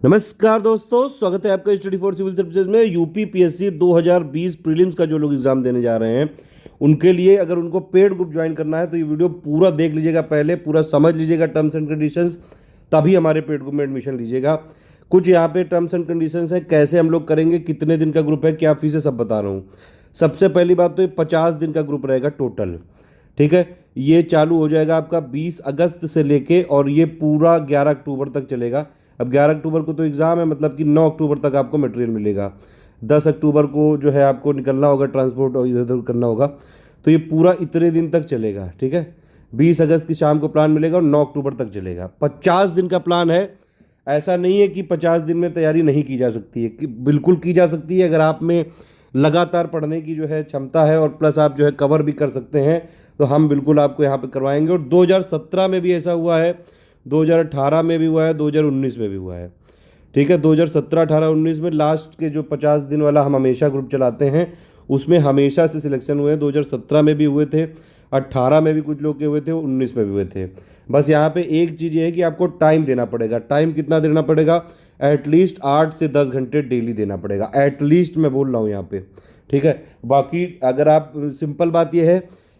नमस्कार दोस्तों, स्वागत है आपका स्टडी फॉर सिविल सर्विसेज में। यूपी पीएससी 2020 प्रीलिम्स का जो लोग एग्जाम देने जा रहे हैं उनके लिए अगर उनको पेड ग्रुप ज्वाइन करना है तो ये वीडियो पूरा देख लीजिएगा, पहले पूरा समझ लीजिएगा टर्म्स एंड कंडीशंस, तभी हमारे पेड ग्रुप में एडमिशन लीजिएगा। कुछ यहाँ पे टर्म्स एंड कंडीशंस हैं, कैसे हम लोग करेंगे, कितने दिन का ग्रुप है, क्या फीस है, सब बता रहा हूँ। सबसे पहली बात तो ये 50 दिन का ग्रुप रहेगा टोटल, ठीक है। ये चालू हो जाएगा आपका 20 अगस्त से लेके और ये पूरा 11 अक्टूबर तक चलेगा। अब 11 अक्टूबर को तो एग्ज़ाम है, मतलब कि 9 अक्टूबर तक आपको मटेरियल मिलेगा। 10 अक्टूबर को जो है आपको निकलना होगा, ट्रांसपोर्ट और इधर उधर करना होगा, तो ये पूरा इतने दिन तक चलेगा, ठीक है। 20 अगस्त की शाम को प्लान मिलेगा और 9 अक्टूबर तक चलेगा। 50 दिन का प्लान है। ऐसा नहीं है कि 50 दिन में तैयारी नहीं की जा सकती है, कि बिल्कुल की जा सकती है अगर आप में लगातार पढ़ने की जो है क्षमता है और प्लस आप जो है कवर भी कर सकते हैं, तो हम बिल्कुल आपको यहाँ पे करवाएंगे। और 2017 में भी ऐसा हुआ है, 2018 में भी हुआ है, 2019 में भी हुआ है, ठीक है। 2017, 18, 19 में लास्ट के जो 50 दिन वाला हम हमेशा ग्रुप चलाते हैं उसमें हमेशा से सिलेक्शन हुए हैं। 2017 में भी हुए थे, 18 में भी कुछ लोग के हुए थे, 19 में भी हुए थे। बस यहाँ पे एक चीज़ ये है कि आपको टाइम देना पड़ेगा। टाइम कितना देना पड़ेगा? एटलीस्ट 8 से 10 घंटे डेली देना पड़ेगा, एटलीस्ट मैं बोल रहा हूँ यहाँ पे, ठीक है। बाकी अगर आप, सिंपल बात यह है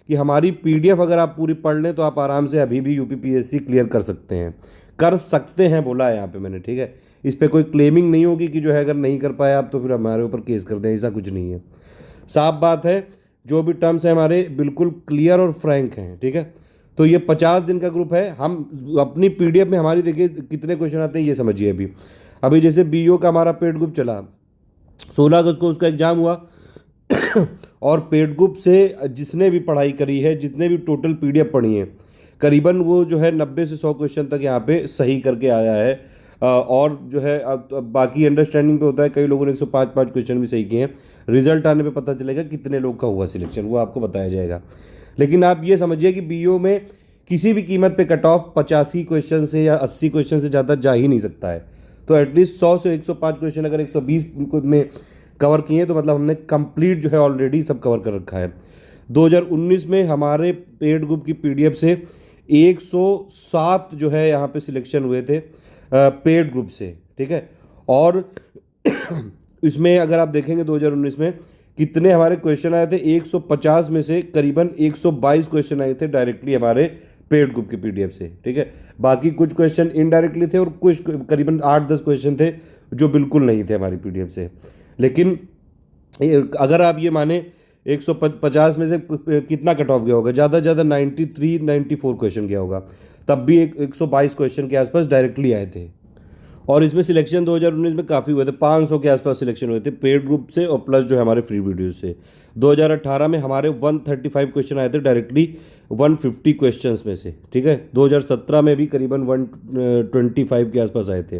कि हमारी पीडीएफ अगर आप पूरी पढ़ लें तो आप आराम से अभी भी यूपीपीएससी क्लियर कर सकते हैं बोला है यहाँ पे मैंने, ठीक है। इस पे कोई क्लेमिंग नहीं होगी कि जो है अगर नहीं कर पाए आप तो फिर हमारे ऊपर केस कर दें, ऐसा कुछ नहीं है। साफ बात है, जो भी टर्म्स हैं हमारे बिल्कुल क्लियर और फ्रैंक हैं, ठीक है। तो ये 50 दिन का ग्रुप है। हम अपनी पीडीएफ में हमारी देखिए कितने क्वेश्चन आते हैं ये समझिए। अभी अभी जैसे बीओ का हमारा पेड ग्रुप चला, 16 अगस्त को उसका एग्जाम हुआ और पेड ग्रुप से जिसने भी पढ़ाई करी है, जितने भी टोटल पीडीएफ पढ़ी है, करीबन वो जो है 90 से 100 क्वेश्चन तक यहाँ पे सही करके आया है। और जो है अब बाकी अंडरस्टैंडिंग पे होता है, कई लोगों ने 105 क्वेश्चन भी सही किए हैं। रिजल्ट आने पे पता चलेगा कितने लोग का हुआ सिलेक्शन, वो आपको बताया जाएगा। लेकिन आप ये समझिए कि बीओ में किसी भी कीमत पे कट ऑफ 85 क्वेश्चन से या 80 क्वेश्चन से ज़्यादा जा ही नहीं सकता है। तो एटलीस्ट 100 से 105 क्वेश्चन अगर 120 में कवर किए तो मतलब हमने कंप्लीट जो है ऑलरेडी सब कवर कर रखा है। 2019 में हमारे पेड ग्रुप की पीडीएफ से 107 जो है यहाँ पे सिलेक्शन हुए थे पेड ग्रुप से, ठीक है। और इसमें अगर आप देखेंगे 2019 में कितने हमारे क्वेश्चन आए थे, 150 में से करीबन 122 क्वेश्चन आए थे डायरेक्टली हमारे पेड ग्रुप की पीडीएफ से, ठीक है। बाकी कुछ क्वेश्चन इनडायरेक्टली थे और कुछ करीबन 8-10 क्वेश्चन थे जो बिल्कुल नहीं थे हमारी पीडीएफ से। लेकिन अगर आप ये माने 150 में से कितना कट ऑफ गया होगा, ज़्यादा से ज़्यादा 93-94 क्वेश्चन गया होगा, तब भी 122 क्वेश्चन के आसपास डायरेक्टली आए थे। और इसमें सिलेक्शन 2019 में काफ़ी हुए थे, 500 के आसपास सिलेक्शन हुए थे पेड ग्रुप से और प्लस जो है हमारे फ्री वीडियो से। 2018 में हमारे 135 क्वेश्चन आए थे डायरेक्टली 150 क्वेश्चंस में से, ठीक है। 2017 में भी करीबन 125 के आसपास आए थे।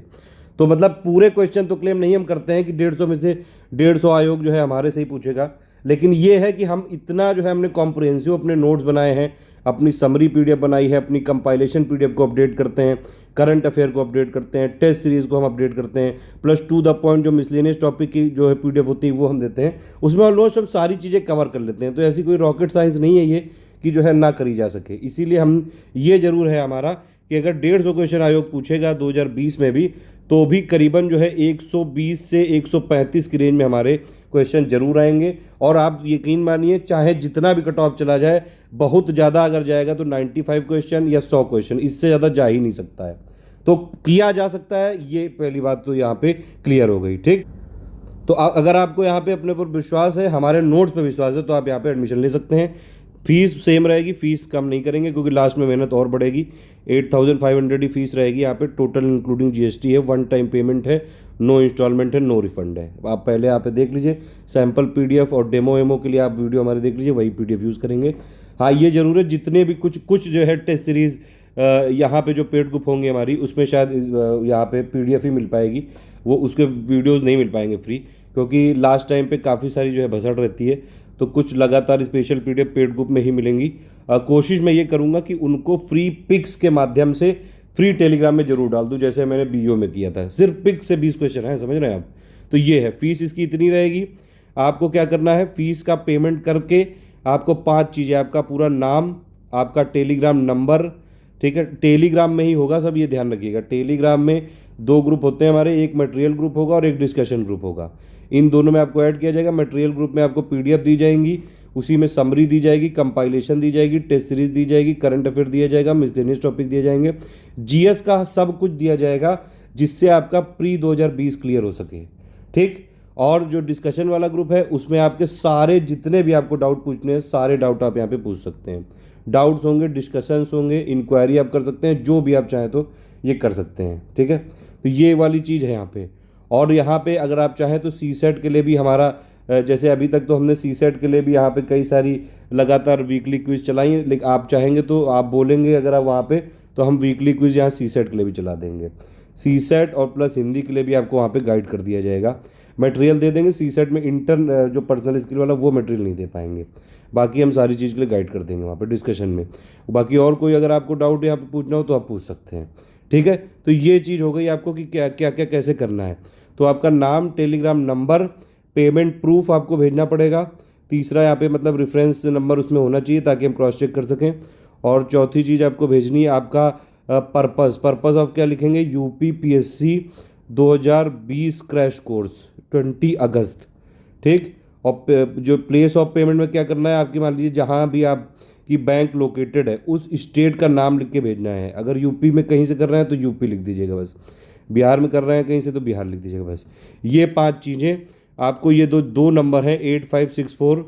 तो मतलब पूरे क्वेश्चन तो क्लेम नहीं हम करते हैं कि 150 में से 150 आयोग जो है हमारे से ही पूछेगा, लेकिन ये है कि हम इतना जो है हमने कॉम्प्रिहेंसिव अपने नोट्स बनाए हैं, अपनी समरी पीडीएफ बनाई है, अपनी कंपाइलेशन पीडीएफ को अपडेट करते हैं, करंट अफेयर को अपडेट करते हैं, टेस्ट सीरीज़ को हम अपडेट करते हैं, प्लस टू द पॉइंट जो मिसलेनियस टॉपिक की जो है पीडीएफ होती है वो हम देते हैं। उसमें ऑलमोस्ट हम सारी चीज़ें कवर कर लेते हैं। तो ऐसी कोई रॉकेट साइंस नहीं है ये कि जो है ना करी जा सके। इसीलिए हम, ये जरूर है हमारा कि अगर 150 क्वेश्चन आयोग पूछेगा 2020 में भी, तो भी करीबन जो है 120 से 135 की रेंज में हमारे क्वेश्चन जरूर आएंगे। और आप यकीन मानिए, चाहे जितना भी कट ऑफ चला जाए, बहुत ज़्यादा अगर जाएगा तो 95 क्वेश्चन या 100 क्वेश्चन, इससे ज़्यादा जा ही नहीं सकता है। तो किया जा सकता है, ये पहली बात तो यहाँ पे क्लियर हो गई, ठीक। तो अगर आपको यहाँ पे अपने पर विश्वास है, हमारे नोट्स पे विश्वास है, तो आप यहाँ पे एडमिशन ले सकते हैं। फीस सेम रहेगी, फीस कम नहीं करेंगे क्योंकि लास्ट में मेहनत और बढ़ेगी। 8500 ही फीस रहेगी यहाँ पे, टोटल इंक्लूडिंग जीएसटी है, वन टाइम पेमेंट है, नो इंस्टॉलमेंट है, नो रिफंड है। आप पहले यहाँ पे देख लीजिए सैम्पल पीडीएफ, और डेमो वेमो के लिए आप वीडियो हमारे देख लीजिए, वही पीडीएफ यूज़ करेंगे। हाँ, ये जरूर है जितने भी कुछ जो है टेस्ट सीरीज़ यहाँ पे जो पेड ग्रुप होंगे हमारी, उसमें शायद यहाँ पे पीडीएफ ही मिल पाएगी, वो उसके वीडियोज़ नहीं मिल पाएंगे फ्री, क्योंकि लास्ट टाइम पे काफ़ी सारी जो है भसड़ रहती है। तो कुछ लगातार स्पेशल पीडीएफ पेड ग्रुप में ही मिलेंगी। कोशिश मैं ये करूँगा कि उनको फ्री पिक्स के माध्यम से फ्री टेलीग्राम में जरूर डाल दूँ, जैसे मैंने बीओ में किया था। सिर्फ पिक्स से 20 क्वेश्चन है, समझ रहे हैं आप। तो ये है, फीस इसकी इतनी रहेगी। आपको क्या करना है, फीस का पेमेंट करके आपको 5 चीज़ें, आपका पूरा नाम, आपका टेलीग्राम नंबर, ठीक है, टेलीग्राम में ही होगा सब, ये ध्यान रखिएगा। टेलीग्राम में दो ग्रुप होते हैं हमारे, एक मटेरियल ग्रुप होगा और एक डिस्कशन ग्रुप होगा। इन दोनों में आपको ऐड किया जाएगा। मटेरियल ग्रुप में आपको पीडीएफ दी जाएंगी, उसी में समरी दी जाएगी, कंपाइलेशन दी जाएगी, टेस्ट सीरीज दी जाएगी, करंट अफेयर दिया जाएगा, मिसलेनियस टॉपिक दिए जाएंगे, जीएस का सब कुछ दिया जाएगा, जिससे आपका प्री 2020 क्लियर हो सके। ठीक। और जो डिस्कशन वाला ग्रुप है उसमें आपके सारे जितने भी आपको डाउट पूछने हैं, सारे डाउट आप यहाँ पे पूछ सकते हैं। डाउट्स होंगे, डिस्कशंस होंगे, इंक्वायरी आप कर सकते हैं, जो भी आप चाहें तो ये कर सकते हैं। ठीक है, तो ये वाली चीज़ है यहाँ पे। और यहाँ पे अगर आप चाहें तो सी सेट के लिए भी हमारा जैसे अभी तक तो हमने सी सेट के लिए भी यहाँ पे कई सारी लगातार वीकली क्विज चलाई है, लेकिन आप चाहेंगे तो आप बोलेंगे अगर आप वहाँ पे, तो हम वीकली क्विज यहाँ सी सेट के लिए भी चला देंगे। सी सेट और प्लस हिंदी के लिए भी आपको वहाँ पे गाइड कर दिया जाएगा। मटेरियल दे देंगे, सी सेट में इंटर्न जो पर्सनल स्किल वाला वो मटेरियल नहीं दे पाएंगे, बाकी हम सारी चीज़ के लिए गाइड कर देंगे वहाँ पे डिस्कशन में। बाकी और कोई अगर आपको डाउट यहाँ पे पूछना हो तो आप पूछ सकते हैं। ठीक है, तो ये चीज़ हो गई आपको कि क्या क्या क्या कैसे करना है। तो आपका नाम, टेलीग्राम नंबर, पेमेंट प्रूफ आपको भेजना पड़ेगा। तीसरा यहाँ पे मतलब रेफरेंस नंबर उसमें होना चाहिए ताकि हम क्रॉस चेक कर सकें। और चौथी चीज़ आपको भेजनी है आपका पर्पस ऑफ क्या लिखेंगे, यूपीपीएससी 2020 क्रैश कोर्स 20 अगस्त। ठीक। और जो प्लेस ऑफ पेमेंट में क्या करना है, आपकी मान लीजिए जहाँ भी आपकी बैंक लोकेटेड है उस स्टेट का नाम लिख के भेजना है। अगर यूपी में कहीं से कर रहे हैं तो यूपी लिख दीजिएगा बस, बिहार में कर रहे हैं कहीं से तो बिहार लिख दीजिएगा बस। ये 5 चीज़ें आपको, ये दो नंबर हैं 8564,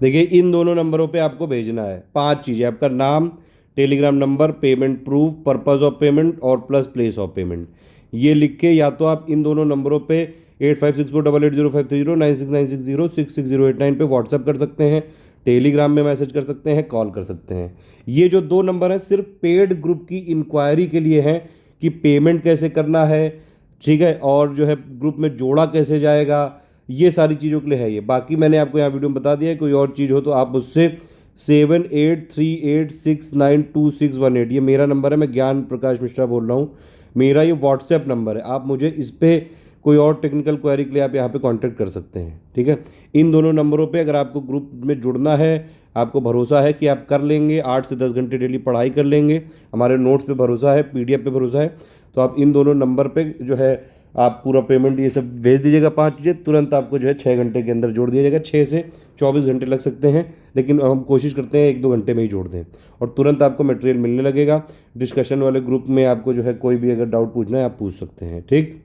देखिए इन दोनों नंबरों पे आपको भेजना है 5 चीज़ें, आपका नाम, Telegram number, payment proof, purpose of payment और प्लस प्लेस ऑफ पेमेंट। ये लिख के या तो आप इन दोनों नंबरों पे 8564880530 9696066089 पे व्हाट्सअप कर सकते हैं, टेलीग्राम में मैसेज कर सकते हैं, कॉल कर सकते हैं। ये जो 2 नंबर हैं सिर्फ पेड ग्रुप की इंक्वायरी के लिए हैं कि पेमेंट कैसे करना है, ठीक है, और जो है ग्रुप में जोड़ा कैसे जाएगा, ये सारी चीज़ों के लिए है ये। बाकी मैंने आपको यहाँ वीडियो में बता दिया है, कोई और चीज़ हो तो आप मुझसे 7838692618, ये मेरा नंबर है, मैं ज्ञान प्रकाश मिश्रा बोल रहा हूँ, मेरा ये व्हाट्सएप नंबर है। आप मुझे इस पर कोई और टेक्निकल क्वेरी के लिए आप यहाँ पे कांटेक्ट कर सकते हैं। ठीक है, इन दोनों नंबरों पे अगर आपको ग्रुप में जुड़ना है, आपको भरोसा है कि आप कर लेंगे, 8 से 10 घंटे डेली पढ़ाई कर लेंगे, हमारे नोट्स पे भरोसा है, पीडीएफ पे भरोसा है, तो आप इन दोनों नंबर पे जो है आप पूरा पेमेंट ये सब भेज दीजिएगा। 5 चीज़ें तुरंत आपको जो है 6 घंटे के अंदर जोड़ दिया जाएगा। 6 से 24 घंटे लग सकते हैं, लेकिन हम कोशिश करते हैं 1-2 घंटे में ही जोड़ दें, और तुरंत आपको मटेरियल मिलने लगेगा। डिस्कशन वाले ग्रुप में आपको जो है कोई भी अगर डाउट पूछना है आप पूछ सकते हैं। ठीक।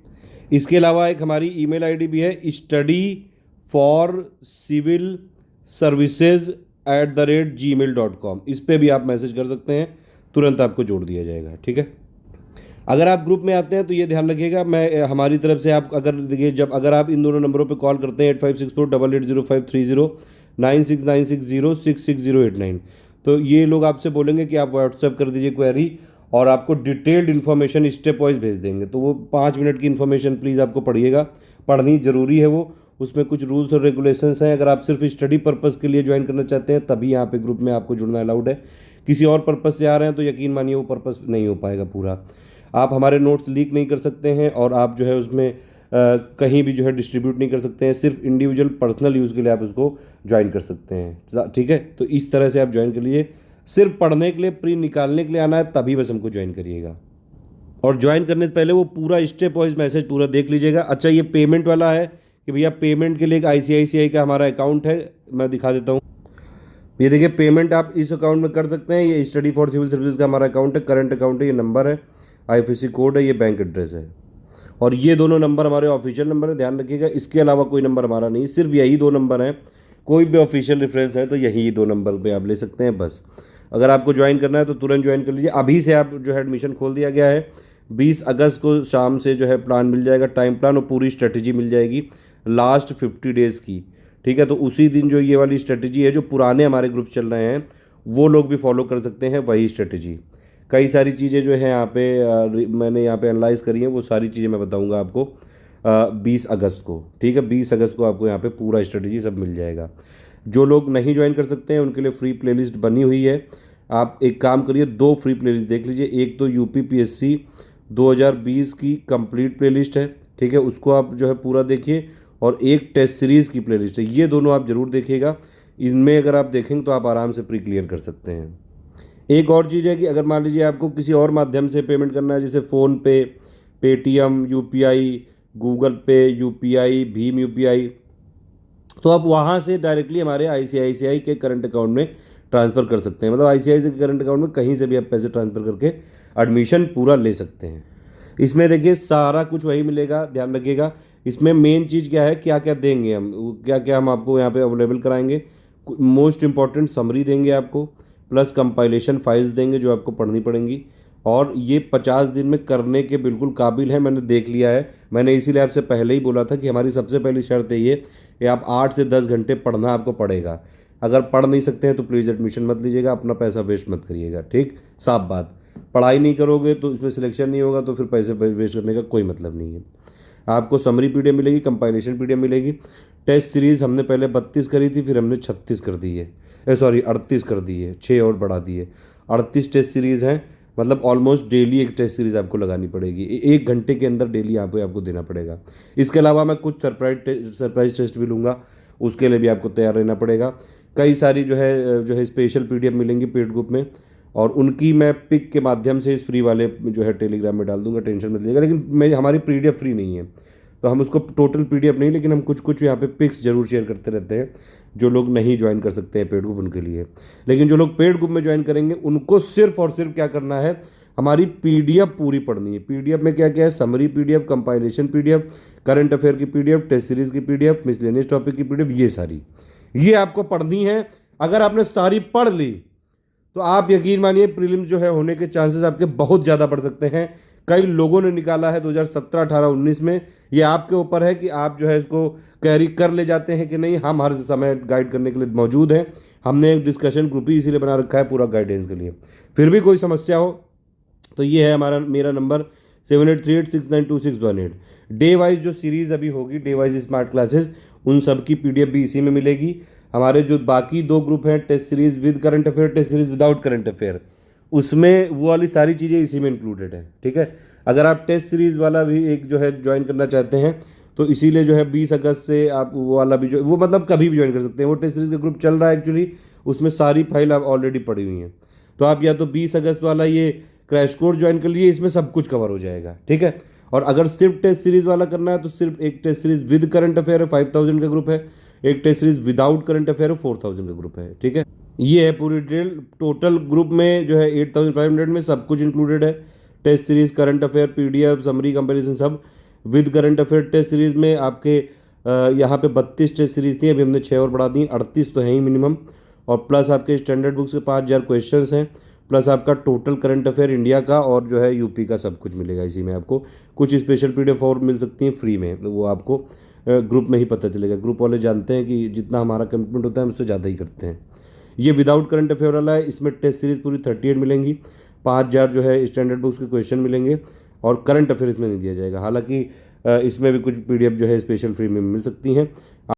इसके अलावा एक हमारी ईमेल आईडी भी है, studyforcivilservices@gmail.com। इस पर भी आप मैसेज कर सकते हैं, तुरंत आपको जोड़ दिया जाएगा। ठीक है, अगर आप ग्रुप में आते हैं तो ये ध्यान रखिएगा, मैं हमारी तरफ से आप अगर देखिए अगर आप इन दोनों नंबरों पे कॉल करते हैं 8564880530 9696066089, तो ये लोग आपसे बोलेंगे कि आप व्हाट्सएप कर दीजिए क्वेरी, और आपको डिटेल्ड इन्फॉर्मेशन स्टेप वाइज भेज देंगे। तो वो 5 मिनट की इन्फॉर्मेशन प्लीज़ आपको पढ़िएगा, पढ़नी ज़रूरी है वो, उसमें कुछ रूल्स और रेगुलेशंस हैं। अगर आप सिर्फ स्टडी पर्पज़ के लिए ज्वाइन करना चाहते हैं तभी यहाँ पे ग्रुप में आपको जुड़ना अलाउड है। किसी और पर्पज़ से आ रहे हैं तो यकीन मानिए वो पर्पज़ नहीं हो पाएगा पूरा। आप हमारे नोट्स लीक नहीं कर सकते हैं, और आप जो है उसमें कहीं भी जो है डिस्ट्रीब्यूट नहीं कर सकते हैं, सिर्फ इंडिविजुअल पर्सनल यूज़ के लिए आप उसको ज्वाइन कर सकते हैं। ठीक है, तो इस तरह से आप ज्वाइन कर लीजिए। सिर्फ पढ़ने के लिए, प्री निकालने के लिए आना है तभी बस हमको ज्वाइन करिएगा, और ज्वाइन करने से पहले वो पूरा स्टेप वाइज मैसेज पूरा देख लीजिएगा। अच्छा, ये पेमेंट वाला है कि भैया पेमेंट के लिए एक ICICI का हमारा अकाउंट है, मैं दिखा देता हूँ। ये देखिए, पेमेंट आप इस अकाउंट में कर सकते हैं, ये स्टडी फॉर सिविल सर्विसेज का हमारा अकाउंट है, करंट अकाउंट है, ये नंबर है, IFSC कोड है, ये बैंक एड्रेस है, और ये दोनों नंबर हमारे ऑफिशियल नंबर है, ध्यान रखिएगा। इसके अलावा कोई नंबर हमारा नहीं, सिर्फ यही 2 नंबर हैं। कोई भी ऑफिशियल रेफरेंस है तो यही 2 नंबर पे आप ले सकते हैं बस। अगर आपको ज्वाइन करना है तो तुरंत ज्वाइन कर लीजिए। अभी से आप जो है एडमिशन खोल दिया गया है, 20 अगस्त को शाम से जो है प्लान मिल जाएगा, टाइम प्लान और पूरी स्ट्रेटजी मिल जाएगी लास्ट 50 डेज़ की। ठीक है, तो उसी दिन जो ये वाली स्ट्रेटजी है, जो पुराने हमारे ग्रुप चल रहे हैं वो लोग भी फॉलो कर सकते हैं वही स्ट्रेटजी। कई सारी चीज़ें जो है यहाँ पे मैंने यहाँ पे एनालाइज़ करी हैं, वो सारी चीज़ें मैं बताऊँगा आपको 20 अगस्त को। ठीक है, 20 अगस्त को आपको यहाँ पे पूरा स्ट्रेटजी सब मिल जाएगा। जो लोग नहीं ज्वाइन कर सकते हैं उनके लिए फ्री प्लेलिस्ट बनी हुई है। आप एक काम करिए, 2 फ्री प्लेलिस्ट देख लीजिए। एक तो UPPSC 2020 की कंप्लीट प्लेलिस्ट है, ठीक है, उसको आप जो है पूरा देखिए, और एक टेस्ट सीरीज़ की प्लेलिस्ट है, ये दोनों आप ज़रूर देखिएगा। इनमें अगर आप देखेंगे तो आप आराम से प्री क्लियर कर सकते हैं। एक और चीज़ है कि अगर मान लीजिए आपको किसी और माध्यम से पेमेंट करना है, जैसे फ़ोन पे, पेटीएम यूपीआई, गूगल पे यूपीआई, भीम यूपीआई, तो आप वहाँ से डायरेक्टली हमारे आईसीआईसीआई के करंट अकाउंट में ट्रांसफ़र कर सकते हैं। मतलब आईसीआईसीआई के करंट अकाउंट में कहीं से भी आप पैसे ट्रांसफ़र करके एडमिशन पूरा ले सकते हैं। इसमें देखिए सारा कुछ वही मिलेगा, ध्यान रखिएगा। इसमें मेन चीज़ क्या है, क्या क्या देंगे हम, क्या क्या हम आपको यहाँ पे अवेलेबल कराएंगे। मोस्ट इंपॉर्टेंट समरी देंगे आपको, प्लस कंपाइलेशन फाइल्स देंगे जो आपको पढ़नी पड़ेंगी। और ये 50 दिन में करने के बिल्कुल काबिल है, मैंने देख लिया है। मैंने इसीलिए आपसे पहले ही बोला था कि हमारी सबसे पहली शर्त है ये कि आप 8 से 10 घंटे पढ़ना आपको पड़ेगा। अगर पढ़ नहीं सकते हैं तो प्लीज़ एडमिशन मत लीजिएगा, अपना पैसा वेस्ट मत करिएगा, ठीक, साफ बात। पढ़ाई नहीं करोगे तो इसमें सिलेक्शन नहीं होगा, तो फिर पैसे वेस्ट करने का कोई मतलब नहीं है। आपको समरी पीडीएफ मिलेगी, कंपाइलेशन पीडीएफ मिलेगी। टेस्ट सीरीज़ हमने पहले 32 करी थी, फिर हमने 36 कर दी है, सॉरी 38 कर दी है, 6 और बढ़ा दी है। 38 टेस्ट सीरीज़ हैं, मतलब ऑलमोस्ट डेली एक टेस्ट सीरीज़ आपको लगानी पड़ेगी। 1 घंटे के अंदर डेली यहाँ पे आपको देना पड़ेगा। इसके अलावा मैं कुछ सरप्राइज टेस्ट भी लूँगा, उसके लिए भी आपको तैयार रहना पड़ेगा। कई सारी जो है स्पेशल पीडीएफ मिलेंगी पेड ग्रुप में, और उनकी मैं पिक के माध्यम से इस फ्री वाले जो है टेलीग्राम में डाल दूंगा, टेंशन मत लीजिएगा। लेकिन हमारी पीडीएफ फ्री नहीं है, तो हम उसको टोटल पीडीएफ नहीं, लेकिन हम कुछ कुछ यहाँ पे पिक्स जरूर शेयर करते रहते हैं जो लोग नहीं ज्वाइन कर सकते हैं पेड ग्रुप, उनके लिए। लेकिन जो लोग पेड ग्रुप में ज्वाइन करेंगे उनको सिर्फ और सिर्फ क्या करना है, हमारी पीडीएफ पूरी पढ़नी है। पीडीएफ में क्या क्या है, summary PDF, compilation PDF, current affair की पीडीएफ, टेस्ट सीरीज की पीडीएफ, मिसलेनियस टॉपिक की पीडीएफ, ये सारी ये आपको पढ़नी है। अगर आपने सारी पढ़ ली तो आप यकीन मानिए प्रीलिम्स जो है होने के चांसेस आपके बहुत ज़्यादा बढ़ सकते हैं। कई लोगों ने निकाला है 2017, 18, 19 में। ये आपके ऊपर है कि आप जो है इसको कैरी कर ले जाते हैं कि नहीं। हम हर समय गाइड करने के लिए मौजूद हैं। हमने एक डिस्कशन ग्रुप ही इसीलिए बना रखा है पूरा गाइडेंस के लिए। फिर भी कोई समस्या हो तो ये है मेरा नंबर 7838692618। डे वाइज जो सीरीज़ अभी होगी, डे वाइज स्मार्ट क्लासेस, उन सब की पीडीएफ भी इसी में मिलेगी। हमारे जो बाकी 2 ग्रुप हैं, test series with current affair, test series without current affair, उसमें वो वाली सारी चीज़ें इसी में इंक्लूडेड है, ठीक है। अगर आप टेस्ट सीरीज़ वाला भी एक जो है ज्वाइन करना चाहते हैं तो इसीलिए जो है 20 अगस्त से आप वो वाला भी, जो वो मतलब कभी भी ज्वाइन कर सकते हैं। वो टेस्ट सीरीज़ का ग्रुप चल रहा है एक्चुअली, उसमें सारी फाइल आप ऑलरेडी पड़ी हुई हैं। तो आप या तो 20 अगस्त वाला ये क्रैश कोर्स ज्वाइन कर लीजिए, इसमें सब कुछ कवर हो जाएगा, ठीक है। और अगर सिर्फ टेस्ट सीरीज़ वाला करना है तो सिर्फ एक test series with current affair है, 5000 का ग्रुप है। एक test series without current affair है, 4000 का ग्रुप है, ठीक है। ये है पूरी डिटेल। टोटल ग्रुप में जो है 8500 में सब कुछ इंक्लूडेड है। Test series, current affair, PDF, summary, comparison, सब। With current affair test series में आपके यहाँ पे 32 टेस्ट सीरीज थी, अभी हमने 6 और बढ़ा दी, 38 तो है ही मिनिमम। और प्लस आपके स्टैंडर्ड बुक्स के 5000 क्वेश्चंस हैं, प्लस आपका टोटल करंट अफेयर इंडिया का और जो है यूपी का सब कुछ मिलेगा इसी में। आपको कुछ स्पेशल पीडीएफ और मिल सकती हैं फ्री में, तो वो आपको ग्रुप में ही पता चलेगा। ग्रुप वाले जानते हैं कि जितना हमारा कमिटमेंट होता है उससे ज़्यादा ही करते हैं। ये विदाउट करंट अफेयर वाला है, इसमें टेस्ट सीरीज पूरी 38 मिलेंगी, 5000 जो है स्टैंडर्ड बुक्स के क्वेश्चन मिलेंगे, और करंट अफेयर इसमें नहीं दिया जाएगा। हालांकि इसमें भी कुछ पीडीएफ जो है स्पेशल फ्री में मिल सकती हैं।